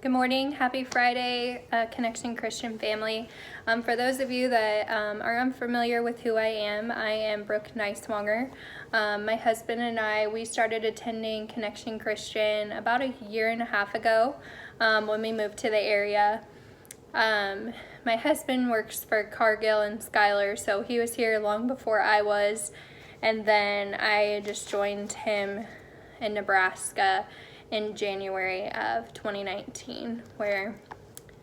Good morning. Happy Friday, Connection Christian family. For those of you that are unfamiliar with who I am Brooke Neiswanger. My husband and I, we started attending Connection Christian about a year and a half ago when we moved to the area. My husband works for Cargill and Schuyler, so he was here long before I was, and then I just joined him in Nebraska in January of 2019, where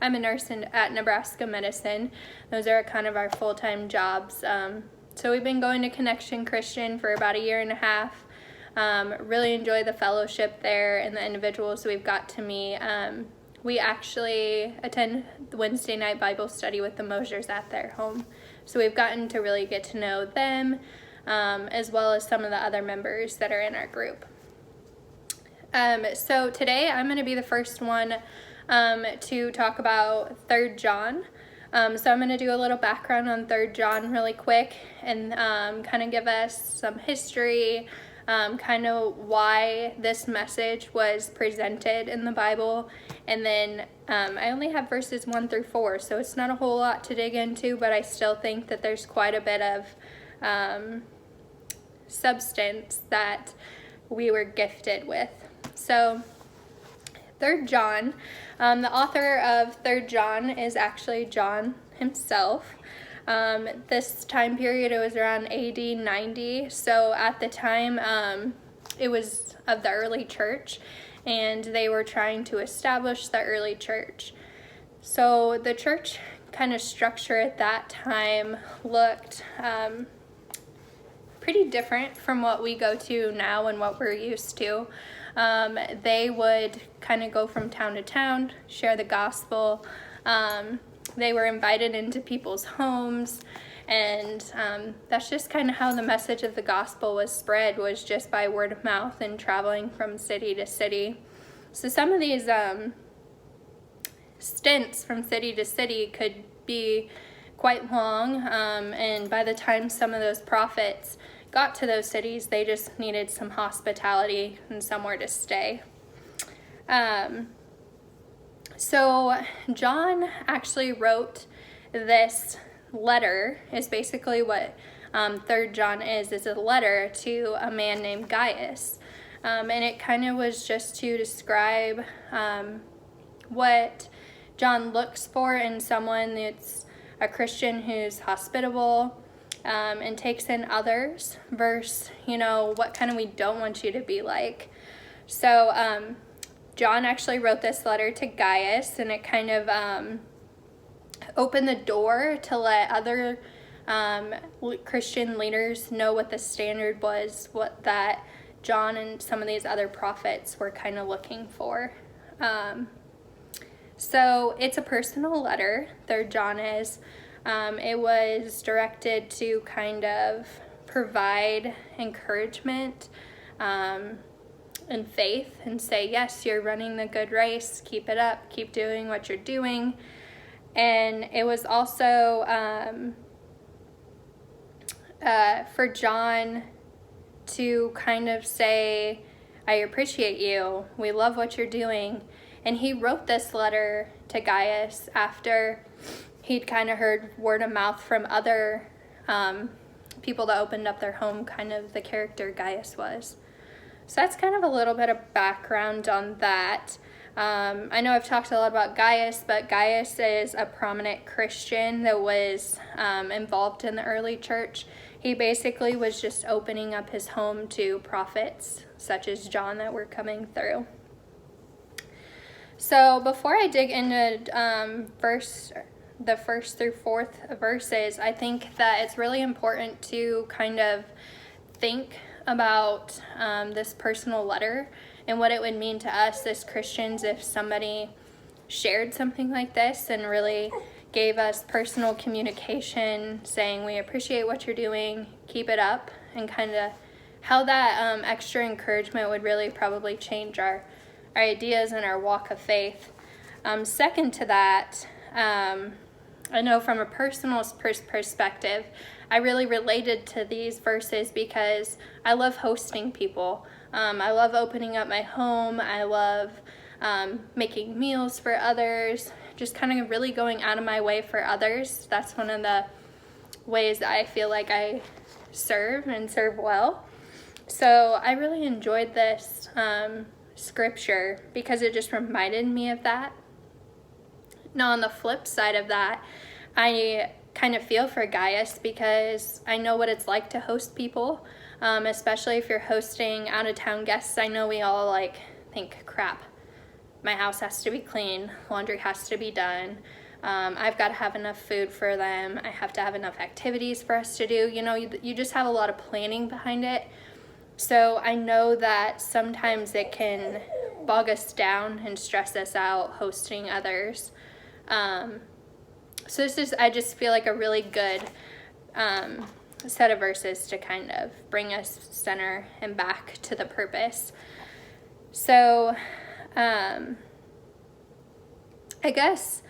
I'm a nurse at Nebraska Medicine. Those are kind of our full-time jobs. So we've been going to Connection Christian for about a year and a half. Really enjoy the fellowship there and the individuals we've got to meet. We actually attend the Wednesday night Bible study with the Mosers at their home. So we've gotten to really get to know them, as well as some of the other members that are in our group. So today I'm going to be the first one to talk about 3 John. So I'm going to do a little background on 3 John really quick and kind of give us some history, kind of why this message was presented in the Bible. And then I only have verses 1 through 4, so it's not a whole lot to dig into, but I still think that there's quite a bit of substance that we were gifted with. So 3 John, the author of 3 John is actually John himself. This time period, it was around AD 90. So at the time, it was of the early church, and they were trying to establish the early church. So the church kind of structure at that time looked pretty different from what we go to now and what we're used to. They would kind of go from town to town, share the gospel. They were invited into people's homes, and that's just kind of how the message of the gospel was spread, was just by word of mouth and traveling from city to city. So some of these stints from city to city could be quite long, and by the time some of those prophets got to those cities, they just needed some hospitality and somewhere to stay. So John actually wrote this letter, is basically what 3 John is a letter to a man named Gaius. And it kind of was just to describe what John looks for in someone that's a Christian who's hospitable, and takes in others, versus, what kind of we don't want you to be like. So John actually wrote this letter to Gaius, and it kind of opened the door to let other Christian leaders know what the standard was, what that John and some of these other prophets were kind of looking for. So it's a personal letter, 3 John is. It was directed to kind of provide encouragement and faith, and say, yes, you're running the good race, keep it up, keep doing what you're doing. And it was also for John to kind of say, I appreciate you, we love what you're doing. And he wrote this letter to Gaius after he'd kind of heard word of mouth from other people that opened up their home, kind of the character Gaius was. So that's kind of a little bit of background on that. I know I've talked a lot about Gaius, but Gaius is a prominent Christian that was involved in the early church. He basically was just opening up his home to prophets such as John that were coming through. So before I dig into the first through 4th verses, I think that it's really important to kind of think about this personal letter and what it would mean to us as Christians if somebody shared something like this and really gave us personal communication saying, we appreciate what you're doing, keep it up, and kind of how that extra encouragement would really probably change our ideas and our walk of faith. Second to that, I know from a personal perspective, I really related to these verses because I love hosting people. I love opening up my home. I love making meals for others, just kind of really going out of my way for others. That's one of the ways that I feel like I serve and serve well. So I really enjoyed this scripture because it just reminded me of that. Now, on the flip side of that, I kind of feel for Gaius because I know what it's like to host people, especially if you're hosting out-of-town guests. I know we all think, crap, my house has to be clean, laundry has to be done, I've got to have enough food for them, I have to have enough activities for us to do. You just have a lot of planning behind it. So I know that sometimes it can bog us down and stress us out hosting others. So I just feel like a really good set of verses to kind of bring us center and back to the purpose. So I guess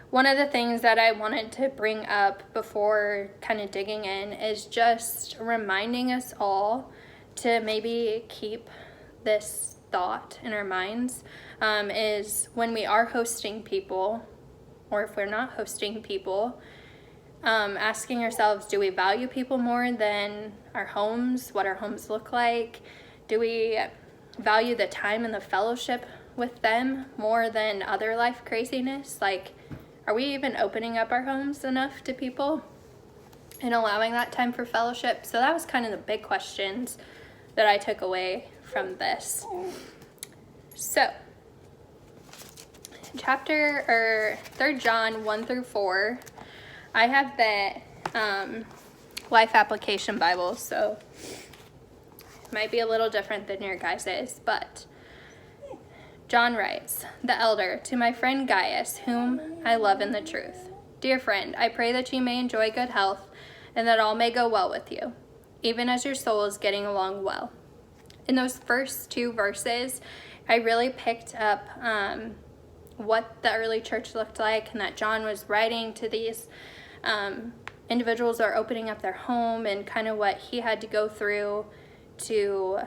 one of the things that I wanted to bring up before kind of digging in is just reminding us all to maybe keep this thought in our minds, is when we are hosting people, or if we're not hosting people, asking ourselves, do we value people more than our homes, what our homes look like? Do we value the time and the fellowship with them more than other life craziness? Are we even opening up our homes enough to people and allowing that time for fellowship? So that was kind of the big questions that I took away from this. So 3 John 1-4. I have the Life Application Bible, so it might be a little different than your guys's, but John writes, "The elder, to my friend Gaius, whom I love in the truth. Dear friend, I pray that you may enjoy good health and that all may go well with you, even as your soul is getting along well." In those first 2 verses, I really picked up what the early church looked like, and that John was writing to these individuals that are opening up their home, and kind of what he had to go through to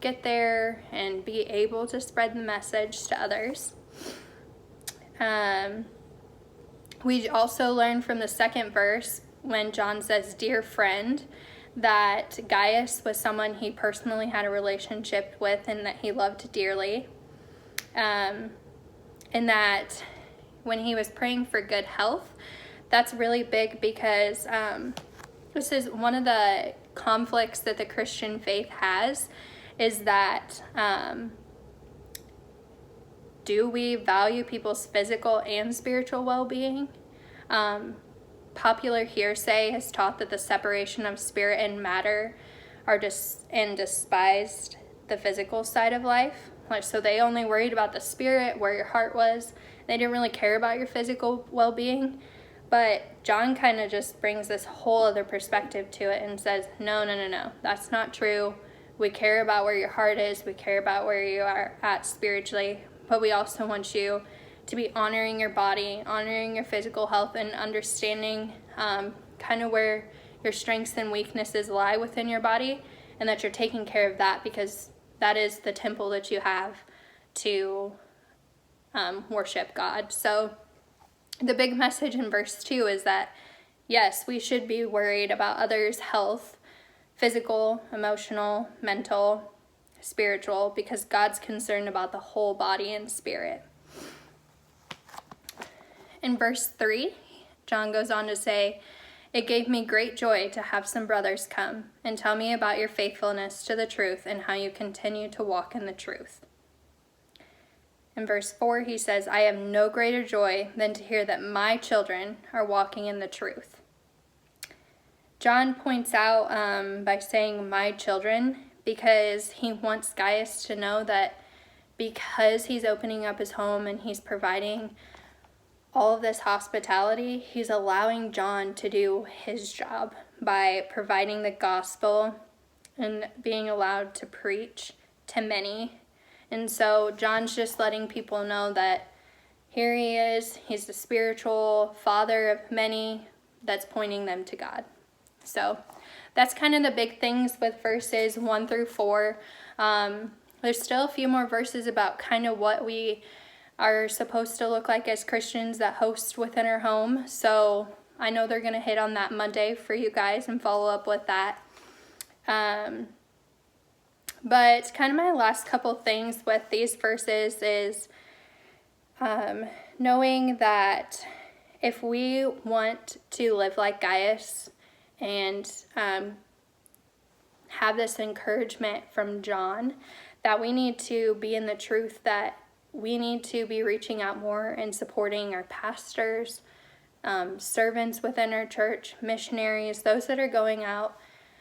get there and be able to spread the message to others. We also learn from the 2nd verse when John says, "Dear friend," that Gaius was someone he personally had a relationship with and that he loved dearly. And that when he was praying for good health, that's really big because this is one of the conflicts that the Christian faith has, is that do we value people's physical and spiritual well-being? Popular hearsay has taught that the separation of spirit and matter are despised the physical side of life. So they only worried about the spirit, where your heart was. They didn't really care about your physical well-being. But John kind of just brings this whole other perspective to it and says, no, that's not true. We care about where your heart is. We care about where you are at spiritually. But we also want you to be honoring your body, honoring your physical health, and understanding kind of where your strengths and weaknesses lie within your body, and that you're taking care of that, because that is the temple that you have to worship God. So the big message in verse 2 is that, yes, we should be worried about others' health, physical, emotional, mental, spiritual, because God's concerned about the whole body and spirit. In verse 3, John goes on to say, "It gave me great joy to have some brothers come and tell me about your faithfulness to the truth and how you continue to walk in the truth." In verse 4, he says, "I have no greater joy than to hear that my children are walking in the truth." John points out by saying "my children" because he wants Gaius to know that because he's opening up his home and he's providing all of this hospitality, he's allowing John to do his job by providing the gospel and being allowed to preach to many. And so John's just letting people know that here he is, he's the spiritual father of many that's pointing them to God. So that's kind of the big things with verses 1-4. There's still a few more verses about kind of what we are supposed to look like as Christians that host within our home. So I know they're going to hit on that Monday for you guys and follow up with that. But kind of my last couple things with these verses is knowing that if we want to live like Gaius and have this encouragement from John, that we need to be in the truth, that we need to be reaching out more and supporting our pastors, servants within our church, missionaries, those that are going out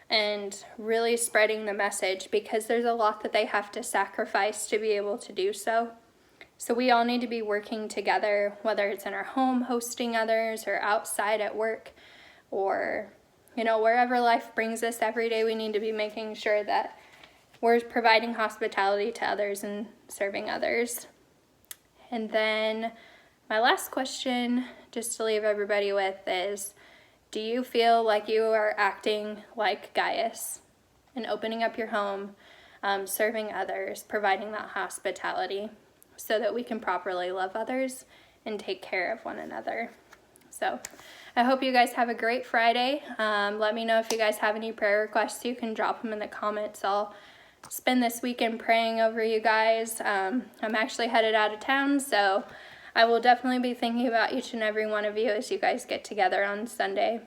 and really spreading the message, because there's a lot that they have to sacrifice to be able to do so. So we all need to be working together, whether it's in our home hosting others or outside at work or, wherever life brings us every day. We need to be making sure that we're providing hospitality to others and serving others. And then my last question, just to leave everybody with, is, do you feel like you are acting like Gaius and opening up your home, serving others, providing that hospitality so that we can properly love others and take care of one another? So I hope you guys have a great Friday. Let me know if you guys have any prayer requests. You can drop them in the comments. I'll spend this weekend praying over you guys. I'm actually headed out of town, so I will definitely be thinking about each and every one of you as you guys get together on Sunday.